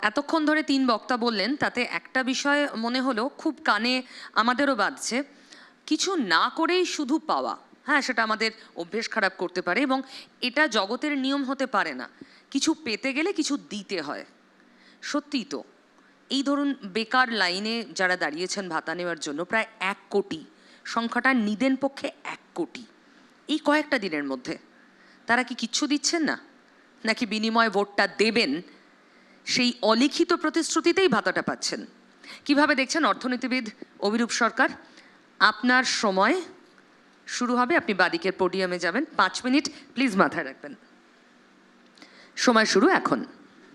এতক্ষণ ধরে তিন বক্তা বললেন, তাতে একটা বিষয় মনে হলো খুব কানে আমাদেরও বাজছে, কিছু না করেই শুধু পাওয়া। হ্যাঁ, সেটা আমাদের অভ্যেস খারাপ করতে পারে এবং এটা জগতের নিয়ম হতে পারে না। কিছু পেতে গেলে কিছু দিতে হয়। সত্যিই তো। এই ধরুন বেকার লাইনে যারা দাঁড়িয়েছেন ভাতা নেওয়ার জন্য প্রায় 1 কোটি, সংখ্যাটা নিদেন পক্ষে 1 কোটি, এই কয়েকটা দিনের মধ্যে তারা কি কিচ্ছু দিচ্ছেন না, নাকি বিনিময় ভোটটা দেবেন সেই অলিখিত প্রতিশ্রুতিতেই ভাতাটা পাচ্ছেন? কিভাবে দেখছেন অর্থনীতিবিদ অভিরূপ সরকার? আপনার সময় শুরু হবে, আপনি বাদিকের পোডিয়ামে যাবেন। 5 মিনিট প্লিজ মাথায় রাখবেন। সময় শুরু এখন।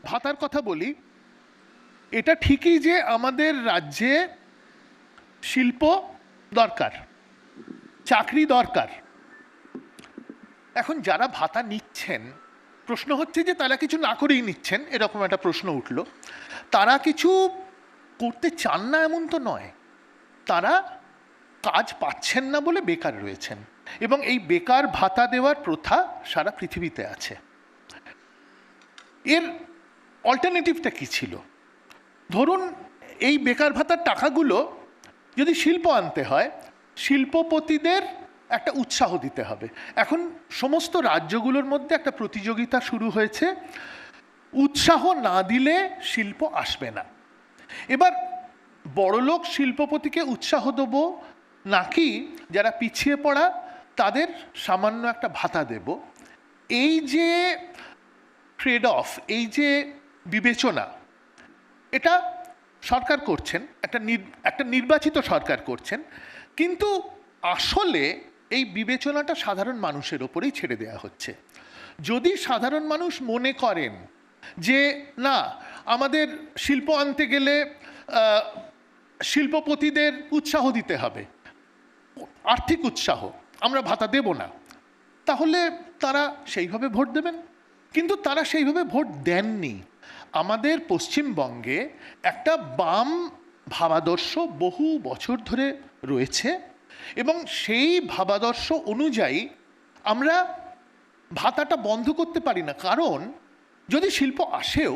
ভাতার কথা বলি, এটা ঠিকই যে আমাদের রাজ্যে শিল্প দরকার, চাকরি দরকার। এখন যারা ভাতা নিচ্ছেন, প্রশ্ন হচ্ছে যে তারা কিছু না করেই নিচ্ছেন, এরকম একটা প্রশ্ন উঠল। তারা কিছু করতে চান না এমন তো নয়, তারা কাজ পাচ্ছেন না বলে বেকার রয়েছেন, এবং এই বেকার ভাতা দেওয়ার প্রথা সারা পৃথিবীতে আছে। এর অল্টারনেটিভটা কী ছিল? ধরুন, এই বেকার ভাতার টাকাগুলো যদি শিল্প আনতে হয়, শিল্পপতিদের একটা উৎসাহ দিতে হবে। এখন সমস্ত রাজ্যগুলোর মধ্যে একটা প্রতিযোগিতা শুরু হয়েছে, উৎসাহ না দিলে শিল্প আসবে না। এবার বড়লোক শিল্পপতিকে উৎসাহ দেবো, নাকি যারা পিছিয়ে পড়া তাদের সামান্য একটা ভাতা দেব, এই যে ট্রেড অফ, এই যে বিবেচনা, এটা সরকার করছেন, একটা নির্বাচিত সরকার করছেন, কিন্তু আসলে এই বিবেচনাটা সাধারণ মানুষের ওপরেই ছেড়ে দেওয়া হচ্ছে। যদি সাধারণ মানুষ মনে করেন যে না, আমাদের শিল্প আনতে গেলে শিল্পপতিদের উৎসাহ দিতে হবে, আর্থিক উৎসাহ, আমরা ভাতা দেব না, তাহলে তারা সেইভাবে ভোট দেবেন। কিন্তু তারা সেইভাবে ভোট দেননি। আমাদের পশ্চিমবঙ্গে একটা বাম ভাবাদর্শ বহু বছর ধরে রয়েছে, এবং সেই ভাবাদর্শ অনুযায়ী আমরা ভাতাটা বন্ধ করতে পারি না। কারণ যদি শিল্প আসেও,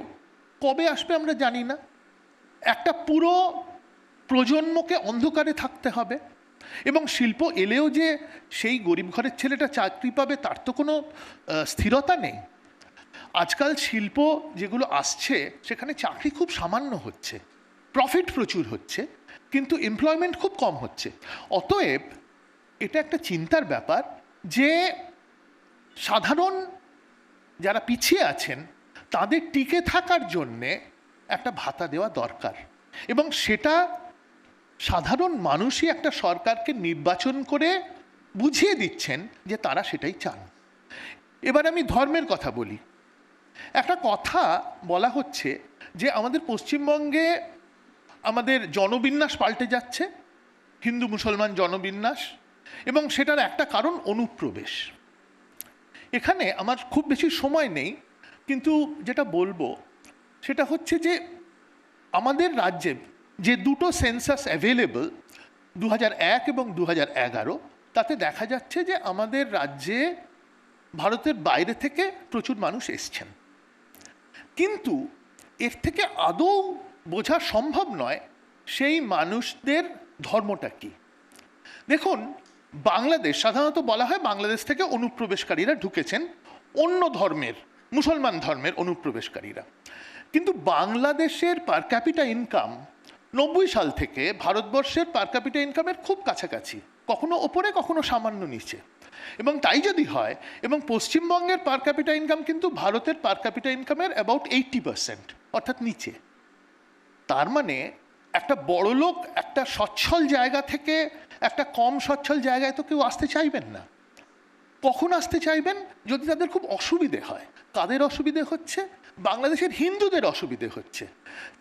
কবে আসবে আমরা জানি না। একটা পুরো প্রজন্মকে অন্ধকারে থাকতে হবে, এবং শিল্প এলেও যে সেই গরিব ঘরের ছেলেটা চাকরি পাবে তার তো কোনো স্থিরতা নেই। আজকাল শিল্প যেগুলো আসছে সেখানে চাকরি খুব সামান্য হচ্ছে, প্রফিট প্রচুর হচ্ছে, কিন্তু এমপ্লয়মেন্ট খুব কম হচ্ছে। অতএব এটা একটা চিন্তার ব্যাপার যে সাধারণ যারা পিছিয়ে আছেন তাদের টিকে থাকার জন্যে একটা ভাতা দেওয়া দরকার, এবং সেটা সাধারণ মানুষই একটা সরকারকে নির্বাচন করে বুঝিয়ে দিচ্ছেন যে তারা সেটাই চান। এবার আমি ধর্মের কথা বলি। একটা কথা বলা হচ্ছে যে আমাদের পশ্চিমবঙ্গে আমাদের জনবিন্যাস পাল্টে যাচ্ছে, হিন্দু মুসলমান জনবিন্যাস, এবং সেটার একটা কারণ অনুপ্রবেশ। এখানে আমার খুব বেশি সময় নেই, কিন্তু যেটা বলবো সেটা হচ্ছে যে আমাদের রাজ্যে যে দুটো সেন্সাস অ্যাভেলেবল, 2001 এবং 2011, তাতে দেখা যাচ্ছে যে আমাদের রাজ্যে ভারতের বাইরে থেকে প্রচুর মানুষ এসছেন, কিন্তু এর থেকে আদৌ বোঝা সম্ভব নয় সেই মানুষদের ধর্মটা কি। দেখুন, বাংলাদেশ সাধারণত বলা হয় বাংলাদেশ থেকে অনুপ্রবেশকারীরা ঢুকেছেন, অন্য ধর্মের, মুসলমান ধর্মের অনুপ্রবেশকারীরা। কিন্তু বাংলাদেশের পার ক্যাপিটা ইনকাম 90 সাল থেকে ভারতবর্ষের পার ক্যাপিটা ইনকামের খুব কাছাকাছি, কখনো ওপরে কখনো সামান্য নিচে। এবং তাই যদি হয়, এবং পশ্চিমবঙ্গের পার ক্যাপিটা ইনকাম কিন্তু ভারতের পার ক্যাপিটা ইনকামের অ্যাবাউট 80%, অর্থাৎ নিচে। তার মানে একটা বড় লোক একটা সচ্ছল জায়গা থেকে একটা কম সচ্ছল জায়গায় তো কেউ আসতে চাইবেন না। কখন আসতে চাইবেন? যদি তাদের খুব অসুবিধে হয়। কাদের অসুবিধে হচ্ছে? বাংলাদেশের হিন্দুদের অসুবিধে হচ্ছে।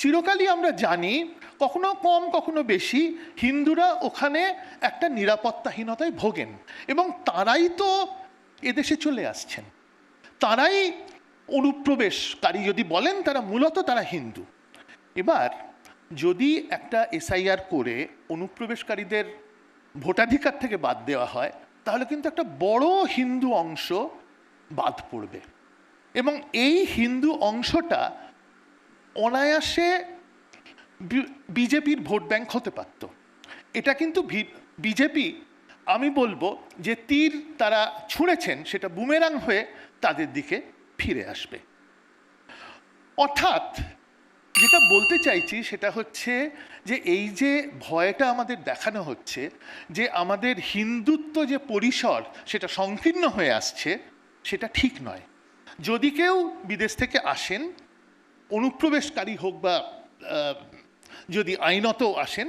চিরকালই আমরা জানি, কখনো কম কখনো বেশি, হিন্দুরা ওখানে একটা নিরাপত্তাহীনতায় ভোগেন, এবং তারাই তো এদেশে চলে আসছেন, তারাই অনুপ্রবেশকারী যদি বলেন, তারা মূলত তারা হিন্দু। এবার যদি একটা এসআইআর করে অনুপ্রবেশকারীদের ভোটাধিকার থেকে বাদ দেওয়া হয়, তাহলে কিন্তু একটা বড় হিন্দু অংশ বাদ পড়বে, এবং এই হিন্দু অংশটা অনায়াসে বিজেপির ভোট ব্যাংক হতে পারত। এটা কিন্তু বিজেপি, আমি বলবো যে তীর তারা ছুঁড়েছেন সেটা বুমেরাং হয়ে তাদের দিকে ফিরে আসবে। অর্থাৎ যেটা বলতে চাইছি সেটা হচ্ছে যে এই যে ভয়টা আমাদের দেখানো হচ্ছে যে আমাদের হিন্দুত্ব যে পরিসর সেটা সংকীর্ণ হয়ে আসছে, সেটা ঠিক নয়। যদি কেউ বিদেশ থেকে আসেন, অনুপ্রবেশকারী হোক বা যদি আইনত আসেন,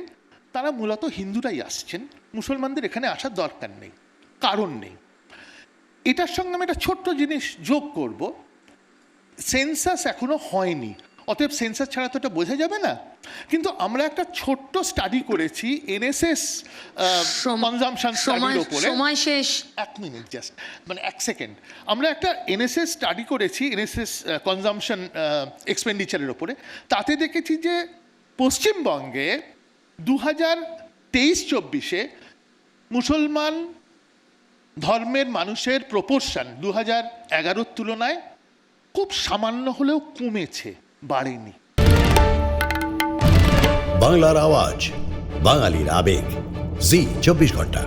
তারা মূলত হিন্দুরাই আসছেন, মুসলমানদের এখানে আসার দরকার নেই, কারণ নেই। এটার সঙ্গে আমি একটা ছোট্ট জিনিস যোগ করব, সেন্সাস এখনো হয়নি, অতএব সেন্সাস ছাড়া তো এটা বোঝা যাবে না। কিন্তু আমরা একটা ছোট্ট স্টাডি করেছি এনএসএস কনজাম্পশন স্টাডির উপরে। সময় শেষ। এক মিনিট জাস্ট, মানে এক সেকেন্ড। আমরা একটা এনএসএস স্টাডি করেছি, এনএসএস কনজাম্পশন এক্সপেন্ডিচারের উপরে। তাতে দেখেছি যে পশ্চিমবঙ্গে 2023-24 মুসলমান ধর্মের মানুষের প্রপোর্শন 2011-র তুলনায় খুব সামান্য হলেও কমেছে, বাড়েনি। বাংলার আওয়াজ, বাঙালির আবেগ, জি 24 ঘন্টা।